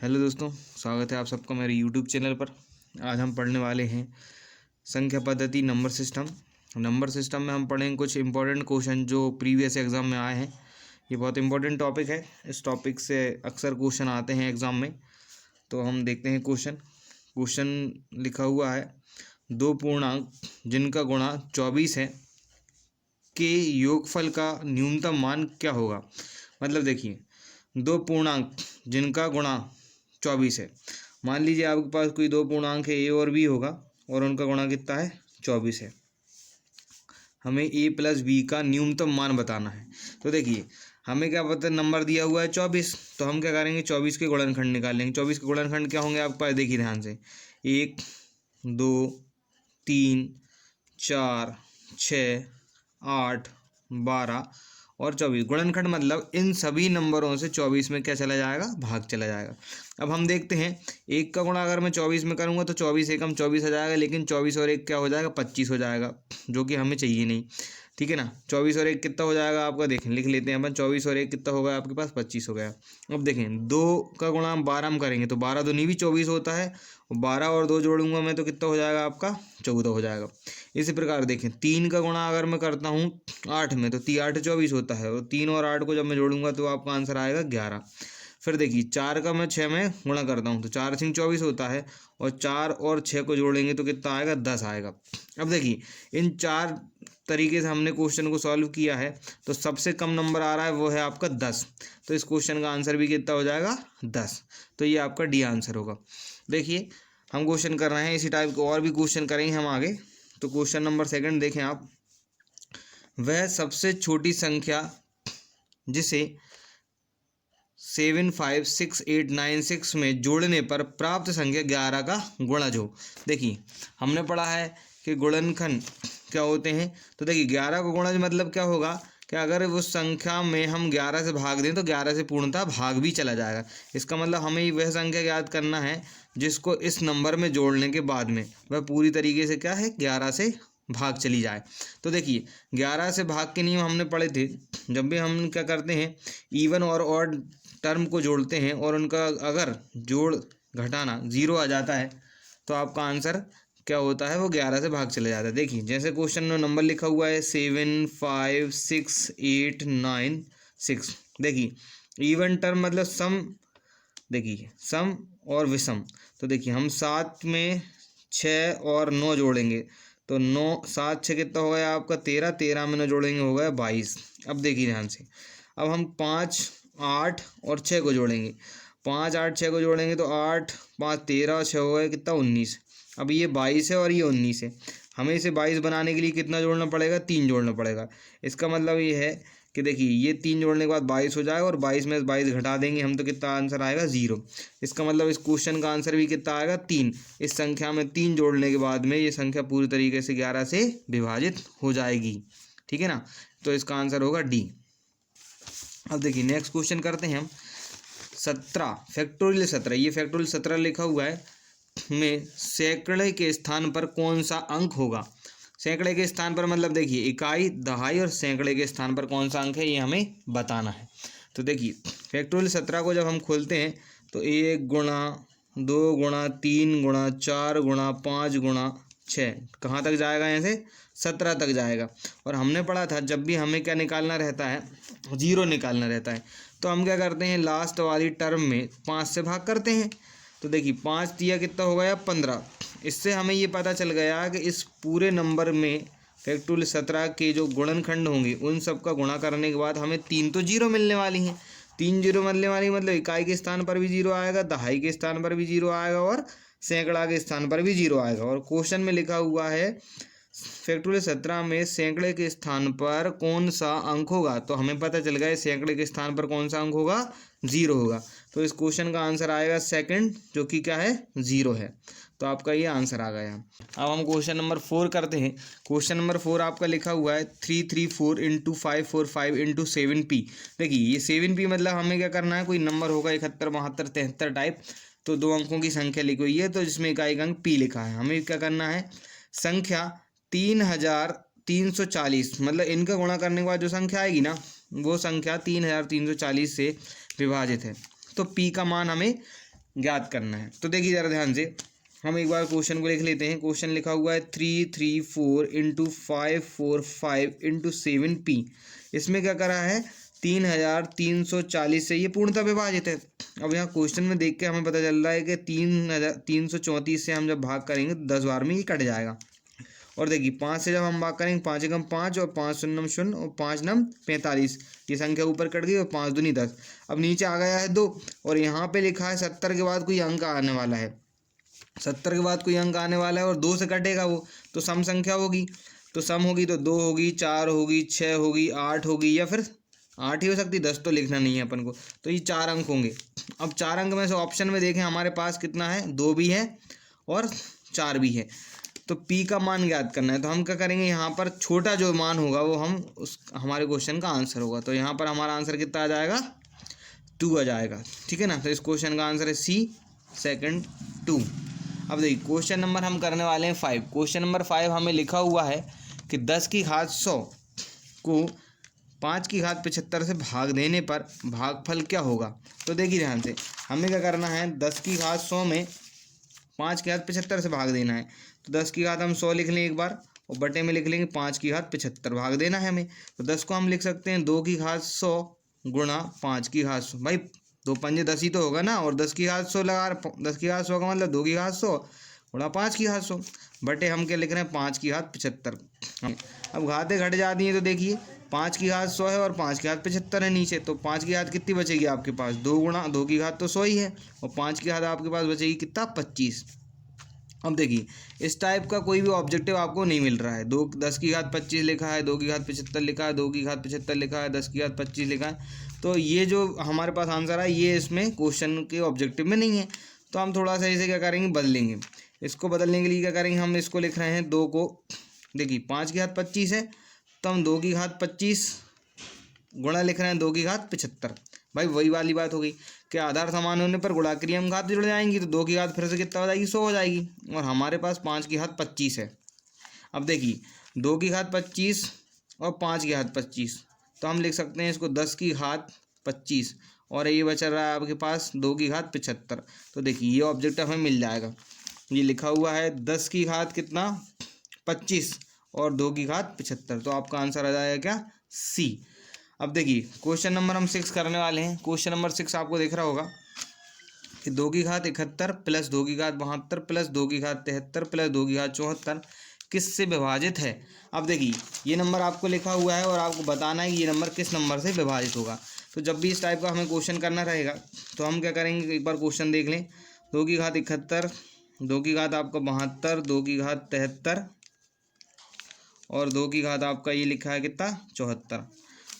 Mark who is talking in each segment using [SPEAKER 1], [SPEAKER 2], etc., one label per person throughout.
[SPEAKER 1] Hello दोस्तों, स्वागत है आप सबका मेरे यूट्यूब चैनल पर। आज हम पढ़ने वाले हैं संख्या पद्धति नंबर सिस्टम। नंबर सिस्टम में हम पढ़ेंगे कुछ इंपॉर्टेंट क्वेश्चन जो प्रीवियस एग्ज़ाम में आए हैं। ये बहुत इंपॉर्टेंट टॉपिक है। इस टॉपिक से अक्सर क्वेश्चन आते हैं एग्ज़ाम में। तो हम देखते हैं क्वेश्चन लिखा हुआ है, दो पूर्णांक जिनका गुणा 24 है के योगफल का न्यूनतम मान क्या होगा। मतलब देखिए, दो पूर्णांक जिनका गुणा 24 है। मान लीजिए आपके पास कोई दो पूर्णांक है, ए और बी होगा, और उनका गुणा कितना है, 24 है। हमें ए प्लस बी का न्यूनतम मान बताना है। तो देखिए, हमें क्या पता, नंबर दिया हुआ है 24, तो हम क्या करेंगे, 24 के गुणनखंड निकालेंगे। 24 के गुणनखंड क्या होंगे आपके पास, देखिए ध्यान से, 1 2 3 4 6 8 12 और 24। गुणनखंड मतलब इन सभी नंबरों से 24 में क्या चला जाएगा, भाग चला जाएगा। अब हम देखते हैं, एक का गुणा अगर मैं 24 में करूँगा तो 24 एकम 24 हो जाएगा, लेकिन 24 और एक क्या हो जाएगा, 25 हो जाएगा, जो कि हमें चाहिए नहीं। ठीक है ना। 24 और एक कितना हो जाएगा आपका, देखें लिख लेते हैं अपन। 24 और एक कितना होगा आपके पास, 25 हो गया। अब देखें, दो का गुणा हम 12 में करेंगे तो 12 दूनी भी 24 होता है, और 12 और 2 जोड़ूंगा मैं तो कितना हो जाएगा आपका, 14 हो जाएगा। इसी प्रकार देखें, 3 का गुणा अगर मैं करता हूँ 8 में तो 3 8 24 होता है, और 3 और 8 को जब मैं जोड़ूंगा तो आपका आंसर आएगा 11। फिर देखिए, 4 का मैं 6 में गुणा करता हूँ तो 4 सिंह 24 होता है, और 4 और 6 को जोड़ेंगे तो कितना आएगा, 10 आएगा। अब देखिए, इन चार तरीके से हमने क्वेश्चन को सॉल्व किया है, तो सबसे कम नंबर आ रहा है वो है आपका 10। तो इस क्वेश्चन का आंसर भी कितना हो जाएगा, 10। तो ये आपका डी आंसर होगा। देखिए, हम क्वेश्चन कर रहे हैं इसी टाइप के और भी क्वेश्चन करेंगे हम आगे। तो क्वेश्चन नंबर 2 देखें आप, वह सबसे छोटी संख्या जिसे 756 में जोड़ने पर प्राप्त संख्या 11 का गुणज हो। देखिए, हमने पढ़ा है कि गुणनखंड क्या होते हैं। तो देखिए, 11 का गुणज मतलब क्या होगा कि अगर उस संख्या में हम 11 से भाग दें तो 11 से पूर्णतः भाग भी चला जाएगा। इसका मतलब हमें वह संख्या याद करना है जिसको इस नंबर में जोड़ने के बाद में वह पूरी तरीके से क्या है, 11 से भाग चली जाए। तो देखिए, 11 से भाग के नियम हमने पढ़े थे। जब भी हम क्या करते हैं, इवन और ऑड टर्म को जोड़ते हैं और उनका अगर जोड़ घटाना 0 आ जाता है तो आपका आंसर क्या होता है, वो 11 से भाग चले जाता है। देखिए, जैसे क्वेश्चन में नंबर लिखा हुआ है 7 5 6 8 9 6। देखिए, इवन टर्म मतलब सम, देखिए सम और विषम। तो देखिए, हम 7 में 6 और 9 जोड़ेंगे तो 9 7 6 कितना हो गया आपका, 13 13 में 9 जोड़ेंगे हो गया 22। अब देखिए ध्यान से, अब हम 5 8 और 6 को जोड़ेंगे। 5 8 6 को जोड़ेंगे तो 8 5 13 6 हो गया कितना, 19। अब ये 22 है और ये 19 है। हमें इसे 22 बनाने के लिए कितना जोड़ना पड़ेगा, 3 जोड़ना पड़ेगा। इसका मतलब ये है कि देखिए, ये 3 जोड़ने के बाद 22 हो जाएगा, और 22 में 22 घटा देंगे हम तो कितना आंसर आएगा, 0। इसका मतलब इस क्वेश्चन का आंसर भी कितना आएगा, 3। इस संख्या में 3 जोड़ने के बाद में ये संख्या पूरी तरीके से 11 से विभाजित हो जाएगी। ठीक है ना। तो इसका आंसर होगा डी। अब देखिए, नेक्स्ट क्वेश्चन करते हैं हम। 17 फैक्टोरियल 17, ये फैक्टोरियल 17 लिखा हुआ है में सैकड़े के स्थान पर कौन सा अंक होगा। सैकड़े के स्थान पर मतलब देखिए, इकाई दहाई और सैकड़े के स्थान पर कौन सा अंक है, ये हमें बताना है। तो देखिए, फैक्टोरियल 17 को जब हम खोलते हैं तो 1 गुणा 2 गुणा 3 गुणा 4 गुणा 5 गुणा 6 कहाँ तक जाएगा, यहाँ से 17 तक जाएगा। और हमने पढ़ा था, जब भी हमें क्या निकालना रहता है, 0 निकालना रहता है, तो हम क्या करते हैं, लास्ट वाली टर्म में 5 से भाग करते हैं। तो देखिए, 5 दिया कितना हो गया, 15। इससे हमें ये पता चल गया कि इस पूरे नंबर में फैक्टोरियल 17 के जो गुणनखंड होंगे उन सब का गुणा करने के बाद हमें 3 तो 0 मिलने वाली हैं। 3 0 मिलने वाली मतलब इकाई के स्थान पर भी 0 आएगा, दहाई के स्थान पर भी 0 आएगा, और सैकड़ा के स्थान पर भी 0 आएगा। और क्वेश्चन में लिखा हुआ है फैक्टोरियल 17 में सैकड़े के स्थान पर कौन सा अंक होगा। तो हमें पता चल गया सैकड़े के स्थान पर कौन सा अंक होगा, 0 होगा। तो इस क्वेश्चन का आंसर आएगा सेकंड, जो कि क्या है, 0 है। तो आपका ये आंसर आ गया। अब हम क्वेश्चन नंबर 4 करते हैं। क्वेश्चन नंबर 4 आपका लिखा हुआ है 334 × 545 × 7p। देखिए, ये 7p मतलब हमें क्या करना है, कोई नंबर होगा 71 72 73 टाइप, तो 2 अंकों की संख्या लिखी हुई है, तो जिसमें इकाई का अंक p लिखा है। हमें क्या करना है, संख्या 3340 मतलब इनका गुणा करने के बाद जो संख्या आएगी ना, वो संख्या 3340 से विभाजित है। तो p का मान हमें ज्ञात करना है। तो देखिए ज़रा ध्यान से, हम एक बार क्वेश्चन को लिख लेते हैं। क्वेश्चन लिखा हुआ है 334 इंटू 545 इंटू 7p। इसमें क्या करा है, 3340 से ये पूर्णतः विभाजित है। अब यहाँ क्वेश्चन में देख के हमें पता चल रहा है कि 3334 से हम जब भाग करेंगे तो 10 बार में ये कट जाएगा। और देखिए 5 से जब हम भाग करेंगे, 5 एकम 5 और 5 शून्यम शून्य और 5 नम 45, ये संख्या ऊपर कट गई और 5 दूनी 10। अब नीचे आ गया है 2 और यहाँ पे लिखा है 70 के बाद कोई अंक आने वाला है, 70 के बाद कोई अंक आने वाला है और 2 से कटेगा वो, तो सम संख्या होगी। तो सम होगी तो 2 होगी, 4 होगी, 6 होगी, 8 होगी, या फिर 8 ही हो सकती, 10 तो लिखना नहीं है अपन को। तो ये 4 अंक होंगे। अब 4 अंक में से ऑप्शन में देखें हमारे पास कितना है, 2 भी है और 4 भी है। तो P का मान ज्ञात करना है। तो हम क्या करेंगे, यहाँ पर छोटा जो मान होगा वो हम उस हमारे क्वेश्चन का आंसर होगा। तो यहाँ पर हमारा आंसर कितना आ जाएगा, 2 आ जाएगा। ठीक है ना। तो इस क्वेश्चन का आंसर है C, सेकंड 2। अब देखिए क्वेश्चन नंबर हम करने वाले हैं 5। क्वेश्चन नंबर 5 हमें लिखा हुआ है कि 10 की घात 100 को 5 की घात 75 से भाग देने पर भागफल क्या होगा। तो देखिए ध्यान से, हमें क्या करना है, 10 की घात 100 में 5 की घात 75 से भाग देना है। तो 10 की घात हम 100 लिख लें एक बार और बटे में लिख लेंगे 5 की घात 75, भाग देना है हमें। तो 10 को हम लिख सकते हैं 2 की घात 100 गुणा 5 की घात 100। भाई 2 पंजे 10 ही तो होगा ना, और 10 की घात 100 लगा, 10 की घात 100 का मतलब 2 की घात 100 गुणा 5 की घात 100, बटे हम क्या लिख रहे हैं 5 की घात 75। अब घातें घट जाती हैं तो देखिए 5 की घात 100 है और 5 की घात 75 है नीचे, तो 5 की घात कितनी बचेगी आपके पास, 2 गुणा 2 की घात तो 100 ही है और 5 की घात आपके पास बचेगी कितना, 25। अब देखिए इस टाइप का कोई भी ऑब्जेक्टिव आपको नहीं मिल रहा है। 10 की घात 25 लिखा है, 2 की घात 75 लिखा है, 2 की घात 75 लिखा है, 10 की घात 25 लिखा है। तो ये जो हमारे पास आंसर है ये इसमें क्वेश्चन के ऑब्जेक्टिव में नहीं है। तो हम थोड़ा सा इसे क्या करेंगे, बदलेंगे। इसको बदलने के लिए क्या करेंगे, हम इसको लिख रहे हैं 2 को, देखिए 5 की घात 25 है तो हम 2 की घात 25 गुणा लिख रहे हैं 2 की घात 75। भाई वही वाली बात हो गई कि आधार समान होने पर गुणा क्रिया में घात जुड़ जाएंगी, तो 2 की घात फिर से कितना हो जाएगी, 100 हो जाएगी। और हमारे पास 5 की घात 25 है। अब देखिए 2 की घात 25 और 5 की घात 25, तो हम लिख सकते हैं इसको 10 की घात 25 और ये बचा रहा है आपके पास 2 की घात 75। तो देखिए ये ऑब्जेक्ट हमें मिल जाएगा। ये लिखा हुआ है 10 की घात कितना, 25 और 2 की घात 75। तो आपका आंसर आ जाएगा क्या, C। अब देखिए क्वेश्चन नंबर हम 6 करने वाले हैं। क्वेश्चन नंबर 6 आपको दिख रहा होगा कि 2 की घात 71 प्लस 2 की घात 72 प्लस 2 की घात 73 प्लस 2 की घात 74 किससे विभाजित है। अब देखिए ये नंबर आपको लिखा हुआ है और आपको बताना है कि ये नंबर किस नंबर से विभाजित होगा। तो जब भी इस टाइप का हमें क्वेश्चन करना रहेगा तो हम क्या करेंगे, एक बार क्वेश्चन देख लें। 2 की घात 71, 2 की घात आपका 72, 2 की घात 73 और 2 की घात आपका ये लिखा है कितना, 74।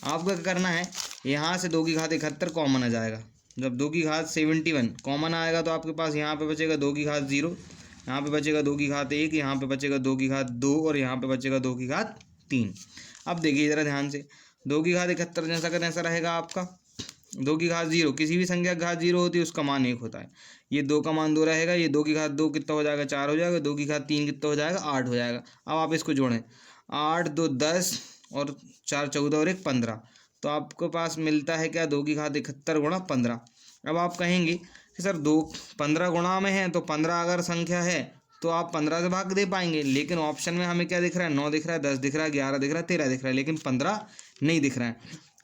[SPEAKER 1] आपको क्या करना है, यहाँ से 2 की घात 71 कॉमन आ जाएगा। जब 2 की घात 71 कॉमन आएगा तो आपके पास यहाँ पे बचेगा 2 की घात 0, यहाँ पे बचेगा 2 की घात 1, यहाँ पे बचेगा 2 की घात 2 और यहाँ पे बचेगा 2 की घात 3। अब देखिए ज़रा ध्यान से, 2 की घात 71 जैसा का तैसा रहेगा आपका। 2 की घात 0, किसी भी संख्या की घात 0 होती है उसका मान 1 होता है। ये 2 का मान 2 रहेगा, ये 2 की घात 2 कितना हो जाएगा, 4 हो जाएगा, 2 की घात 3 कितना हो जाएगा, 8 हो जाएगा। अब आप इसको जोड़ें, 8 2 10 और 4 14 और 1 15, तो आपके पास मिलता है क्या, 2 की घात 71 गुणा 15। अब आप कहेंगे कि सर 2 15 गुणा में है तो 15 अगर संख्या है तो आप 15 से भाग दे पाएंगे, लेकिन ऑप्शन में हमें क्या दिख रहा है, 9 दिख रहा है, 10 दिख रहा है, 11 दिख रहा है, 13 दिख रहा है, लेकिन 15 नहीं दिख रहा है।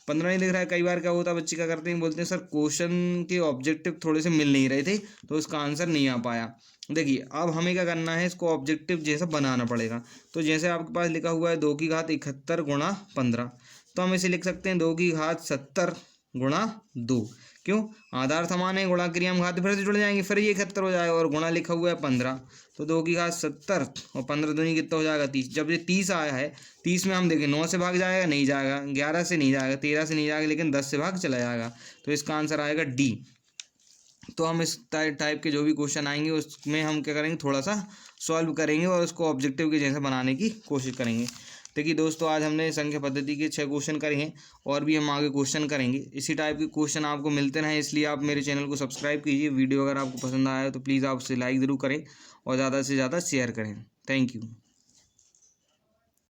[SPEAKER 1] 15 नहीं दिख रहा है। कई बार क्या होता है, बच्चे क्या करते हैं, बोलते हैं सर क्वेश्चन के ऑब्जेक्टिव थोड़े से मिल नहीं रहे थे तो इसका आंसर नहीं आ पाया। देखिए अब हमें क्या करना है, इसको ऑब्जेक्टिव जैसा बनाना पड़ेगा। तो जैसे आपके पास लिखा हुआ है 2 की घात 71 गुणा 15, तो हम इसे लिख सकते हैं 2 की घात 70 गुणा 2। क्यों, आधार समान है, गुणा क्रिया में घात फिर से जुड़ जाएंगे, फिर ये 71 हो जाएगा और गुणा लिखा हुआ है 15, तो 2 की घात 70 और 15 दूनी कितना हो जाएगा, 30। जब ये 30 आया है, 30 में हम देखें 9 से भाग जाएगा, नहीं जाएगा, 11 से नहीं जाएगा, 13 से नहीं जाएगा, लेकिन 10 से भाग चला जाएगा। तो इसका आंसर आएगा D। तो हम इस टाइप के जो भी क्वेश्चन आएंगे उसमें हम क्या करेंगे, थोड़ा सा सॉल्व करेंगे और उसको ऑब्जेक्टिव के जैसे बनाने की कोशिश करेंगे। देखिए दोस्तों, आज हमने संख्या पद्धति के 6 क्वेश्चन करे हैं और भी हम आगे क्वेश्चन करेंगे। इसी टाइप के क्वेश्चन आपको मिलते रहें, इसलिए आप मेरे चैनल को सब्सक्राइब कीजिए। वीडियो अगर आपको पसंद आया तो प्लीज़ आप उसे लाइक ज़रूर करें और ज़्यादा से ज़्यादा शेयर करें। Thank you.